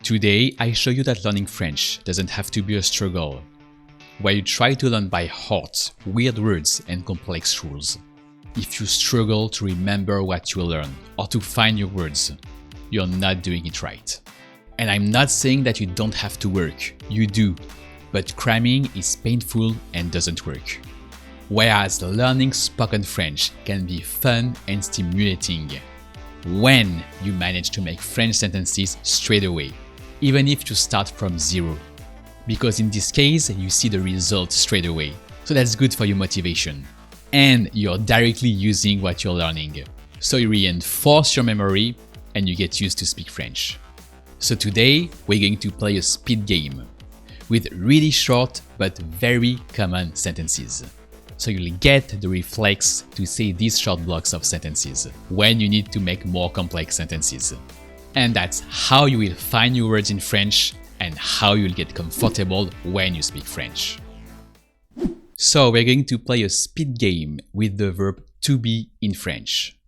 Today, I show you that learning French doesn't have to be a struggle, where you try to learn by heart weird words and complex rules. If you struggle to remember what you learn or to find your words, you're not doing it right. And I'm not saying that you don't have to work, you do, but cramming is painful and doesn't work. Whereas learning spoken French can be fun and stimulating when you manage to make French sentences straight away, even if you start from zero. Because in this case, you see the result straight away. So that's good for your motivation. And you're directly using what you're learning. So you reinforce your memory and you get used to speak French. So today, we're going to play a speed game with really short but very common sentences. So you'll get the reflex to say these short blocks of sentences when you need to make more complex sentences. And that's how you will find your words in French and how you'll get comfortable when you speak French. So we're going to play a speed game with the verb to be in French.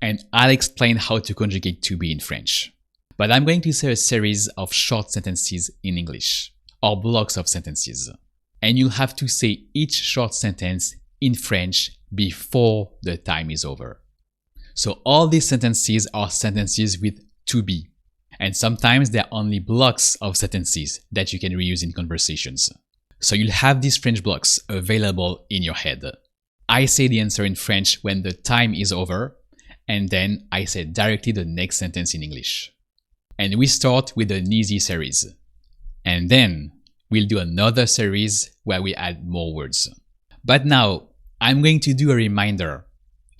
And I'll explain how to conjugate to be in French. But I'm going to say a series of short sentences in English, or blocks of sentences. And you'll have to say each short sentence in French before the time is over. So all these sentences are sentences with to be. And sometimes they're only blocks of sentences that you can reuse in conversations. So you'll have these French blocks available in your head. I say the answer in French when the time is over, and then I say directly the next sentence in English. And we start with an easy series. And then we'll do another series where we add more words. But now, I'm going to do a reminder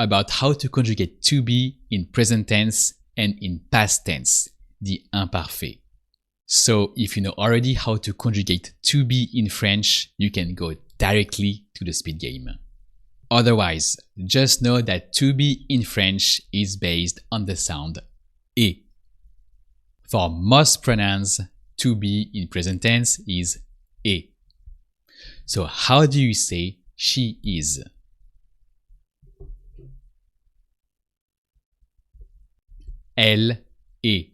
about how to conjugate to be in present tense and in past tense, the imparfait. So if you know already how to conjugate to be in French, you can go directly to the speed game. Otherwise, just know that to be in French is based on the sound et. For most pronouns, to be in present tense is est. So how do you say she is? Elle est.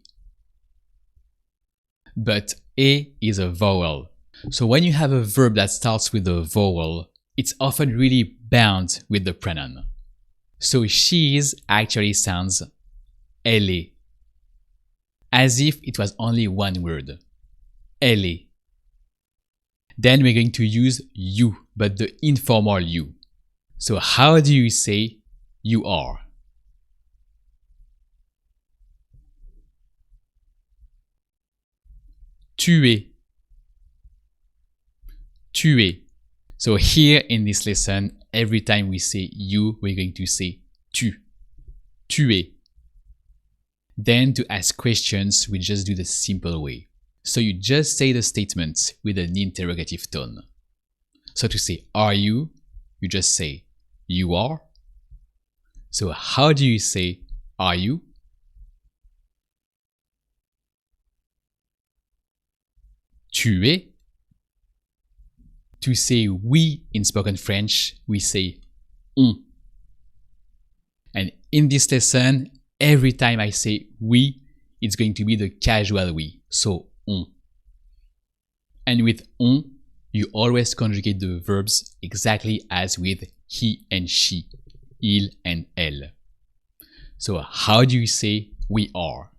But est is a vowel. So when you have a verb that starts with a vowel, it's often really bound with the pronoun. So she is actually sounds elle est, as if it was only one word. Elle est. Then we're going to use you, but the informal you. So how do you say you are? Tu es. Tu es. So here in this lesson, every time we say you, we're going to say tu. Tu es. Then to ask questions, we just do the simple way. So you just say the statement with an interrogative tone. So to say are you, you just say you are. So how do you say are you? Tu es. To say we in spoken French, we say on. And in this lesson, every time I say we, it's going to be the casual we, so on. And with on, you always conjugate the verbs exactly as with he and she, il and elle. So how do you say we are?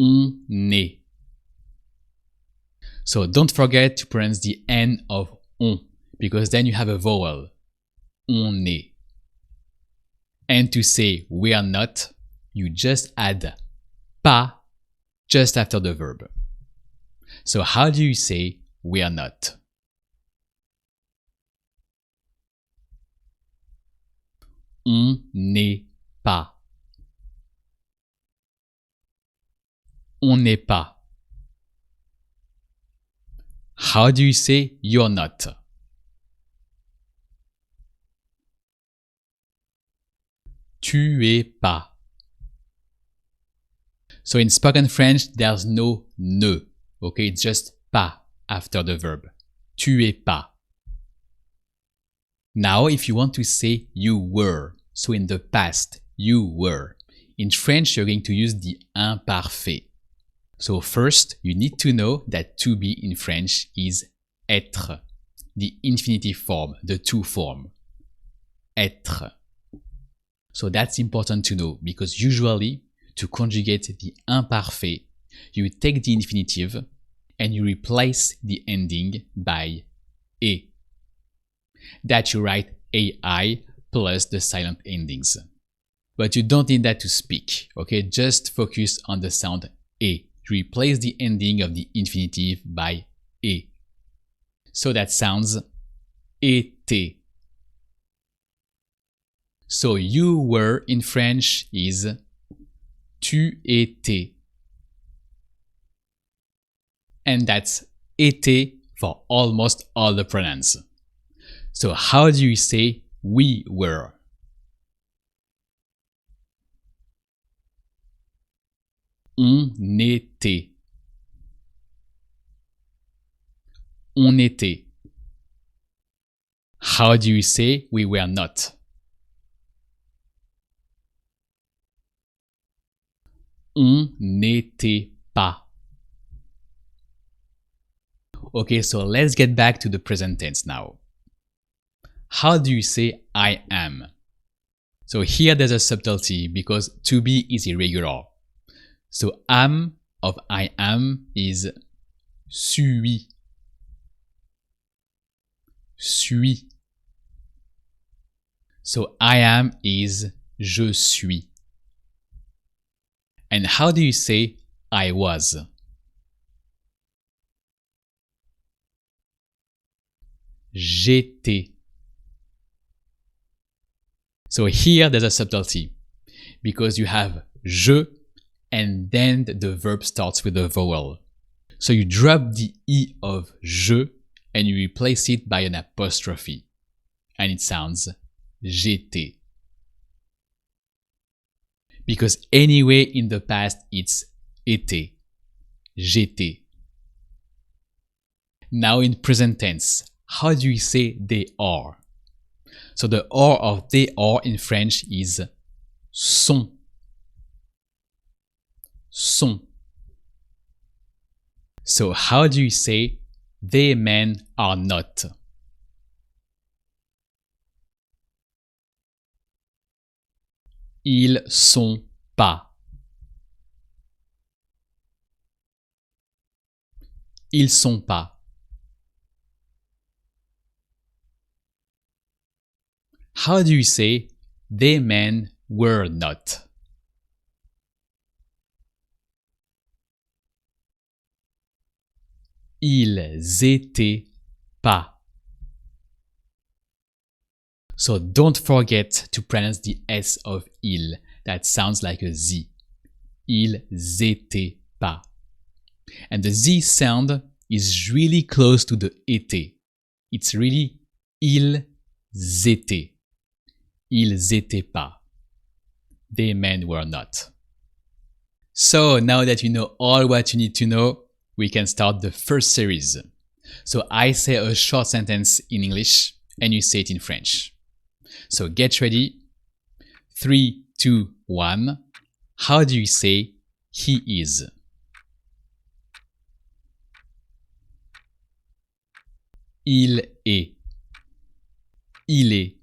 On est. So don't forget to pronounce the N of on, because then you have a vowel. On est. And to say we are not, you just add pas just after the verb. So how do you say we are not? On n'est pas. On n'est pas. How do you say you're not? Tu es pas. So in spoken French, there's no ne. Okay, it's just pas after the verb. Tu es pas. Now, if you want to say you were, so in the past, you were, In French, you're going to use the imparfait. So first, you need to know that to be in French is être, the infinitive form, the to form. Être. So that's important to know because usually, to conjugate the imparfait, you take the infinitive and you replace the ending by e. That you write ai plus the silent endings. But you don't need that to speak, okay? Just focus on the sound e. Replace the ending of the infinitive by e. So that sounds était. So you were in French is tu étais. And that's été for almost all the pronouns. So how do you say we were? On était. On était. How do you say we were not? On n'était pas. Okay, so let's get back to the present tense now. How do you say I am? So here there's a subtlety because to be is irregular. So am of I am is suis. Suis. So I am is je suis. And how do you say I was? J'étais. So here there's a subtlety because you have je and then the verb starts with a vowel. So you drop the E of je and you replace it by an apostrophe. And it sounds j'étais. Because anyway in the past it's était. J'étais. Now in present tense, how do you say they are? So the are of they are in French is sont. Sont. So how do you say they men are not? Ils sont pas. Ils sont pas. How do you say they men were not? Ils étaient pas. So don't forget to pronounce the S of il. That sounds like a Z. Ils étaient pas. And the Z sound is really close to the été. It's really ils étaient. Ils étaient pas. They men were not. So now that you know all what you need to know, we can start the first series. So I say a short sentence in English and you say it in French. So get ready. 3, 2, 1. How do you say he is? Il est. Il est.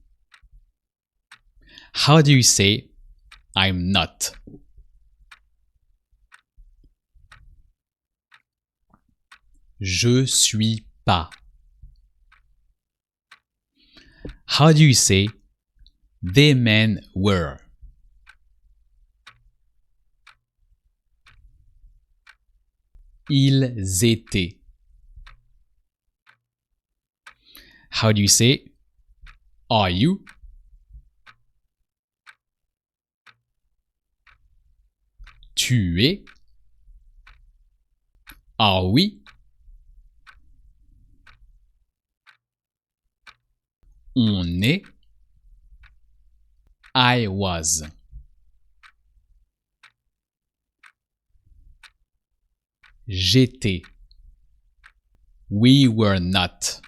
How do you say I'm not? Je suis pas. How do you say they men were? Ils étaient. How do you say are you? Tu es. Are we? On est. I was. J'étais. We were not.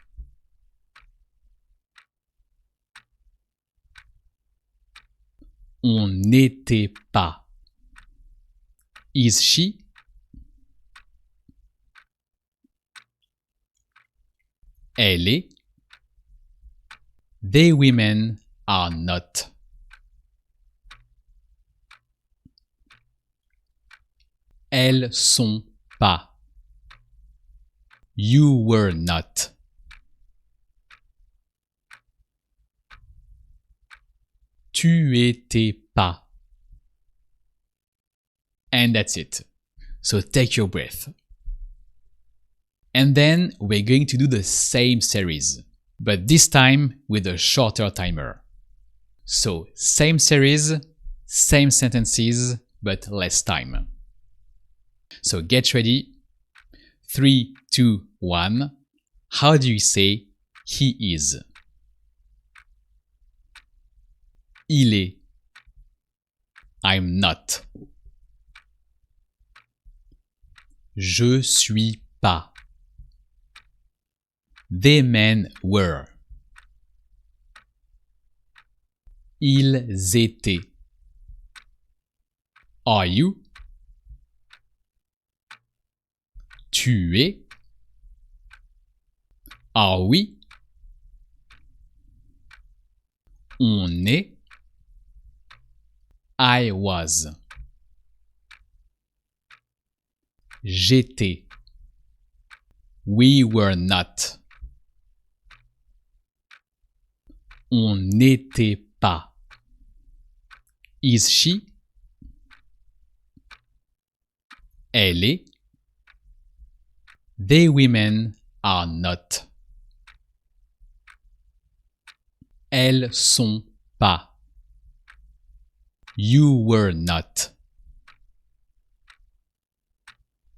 On n'était pas. Is she? Elle est. They women are not. Elles sont pas. You were not. Tu étais pas. And that's it. So take your breath. And then we're going to do the same series, but this time with a shorter timer. So same series, same sentences, but less time. So get ready. 3, 2, 1. How do you say he is? Il est. I'm not. Je suis pas. They men were. Ils étaient. Are you? Tu es. Are we? On est. I was. J'étais. We were not. On n'était pas. Is she? Elle est. They women are not. Elles sont pas. You were not.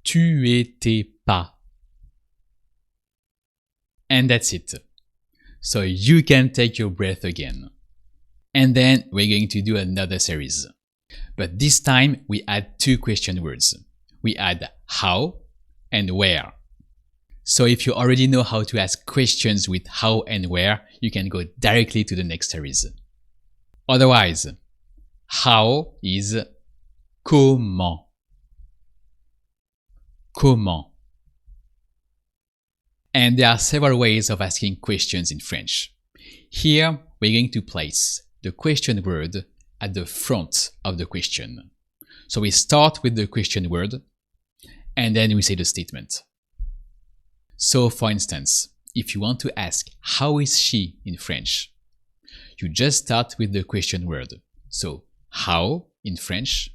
Tu étais pas. And that's it. So you can take your breath again. And then we're going to do another series. But this time we add 2 question words. We add how and where. So if you already know how to ask questions with how and where, you can go directly to the next series. Otherwise, how is comment. Comment. And there are several ways of asking questions in French. Here, we're going to place the question word at the front of the question. So we start with the question word, and then we say the statement. So, for instance, if you want to ask, how is she in French? You just start with the question word. So, how in French,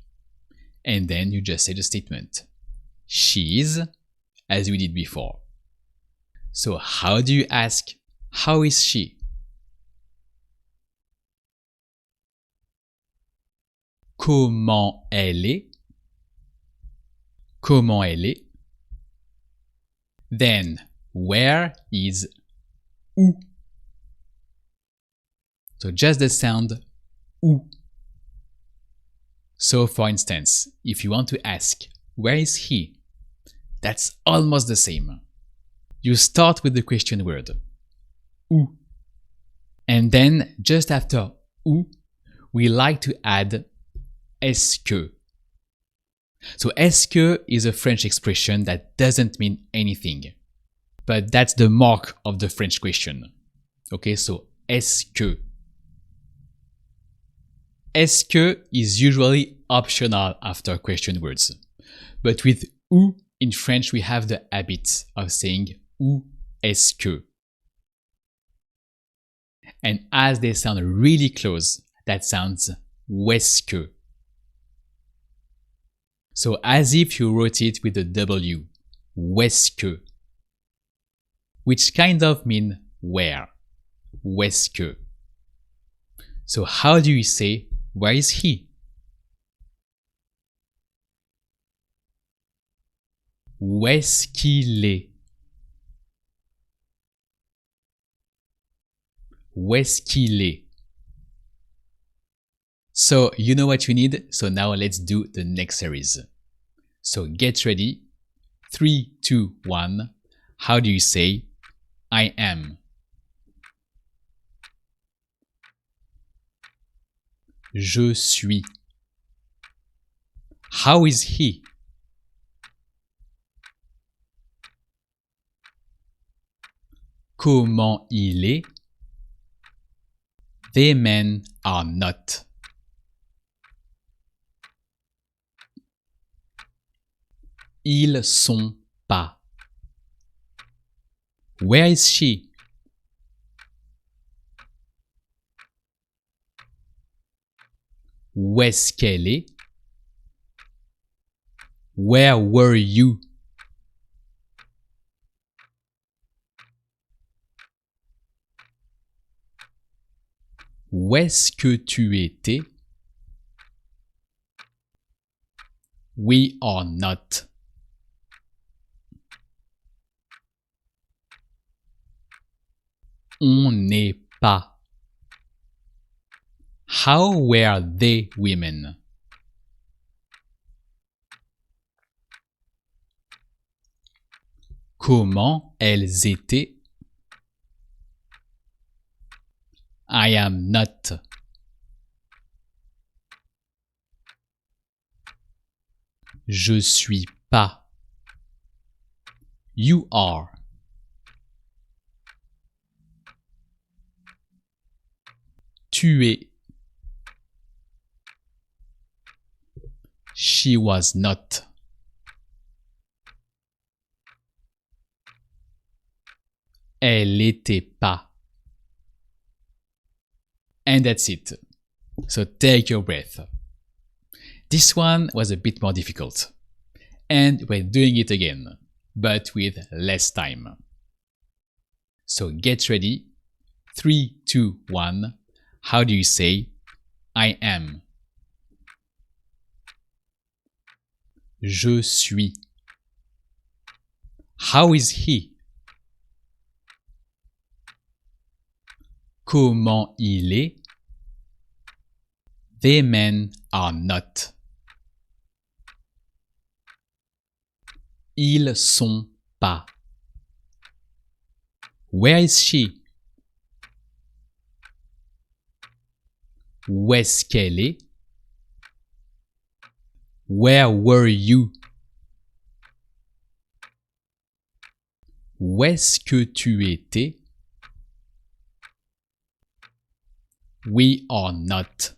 and then you just say the statement. She is, as we did before. So how do you ask, how is she? Comment elle est? Comment elle est? Then, where is où? So just the sound où. So for instance, if you want to ask, where is he? That's almost the same. You start with the question word, où. And then, just after où, we like to add est-ce que. So est-ce que is a French expression that doesn't mean anything. But that's the mark of the French question. Okay, so est-ce que. Est-ce que is usually optional after question words. But with où in French, we have the habit of saying où est-ce que. And as they sound really close, that sounds où est-ce que. So as if you wrote it with a W, où est-ce que. Which kind of mean where, où est-ce que. So how do you say, where is he? Où est-ce qu'il est? Où est-ce qu'il est? So you know what you need, so now let's do the next series. So get ready. 3, 2, 1. How do you say, I am? Je suis. How is he? Comment il est? They men are not. Ils sont pas. Where is she? Où est-ce qu'elle est? Where were you? Où est-ce que tu étais? We are not. On n'est pas. How were they women? Comment elles étaient? I am not. Je suis pas. You are. Tu es. She was not. Elle était pas. And that's it. So take your breath. This one was a bit more difficult. And we're doing it again, but with less time. So get ready. 3, 2, 1. How do you say I am? Je suis. How is he? Comment il est? They men are not. Ils sont pas. Where is she? Où est-ce qu'elle est? Where were you? Où est-ce que tu étais? We are not.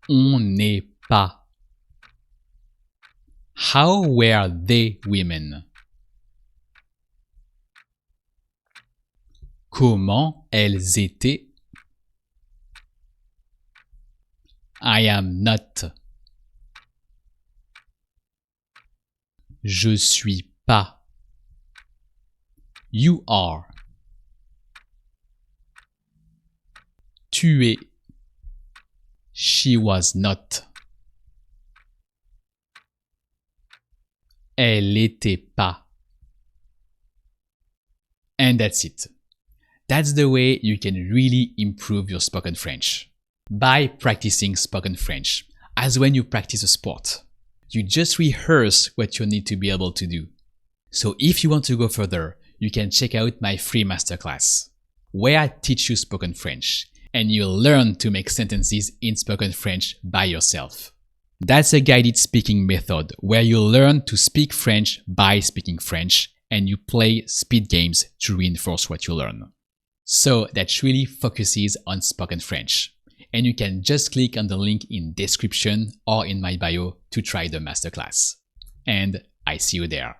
On n'est pas. How were they women? Comment elles étaient? I am not. Je suis pas. You are. Tu es. She was not. Elle était pas. And that's it. That's the way you can really improve your spoken French. By practicing spoken French, as when you practice a sport. You just rehearse what you need to be able to do. So if you want to go further, you can check out my free masterclass, where I teach you spoken French, and you'll learn to make sentences in spoken French by yourself. That's a guided speaking method where you'll learn to speak French by speaking French, and you play speed games to reinforce what you learn. So that really focuses on spoken French. And you can just click on the link in description or in my bio to try the masterclass. And I see you there.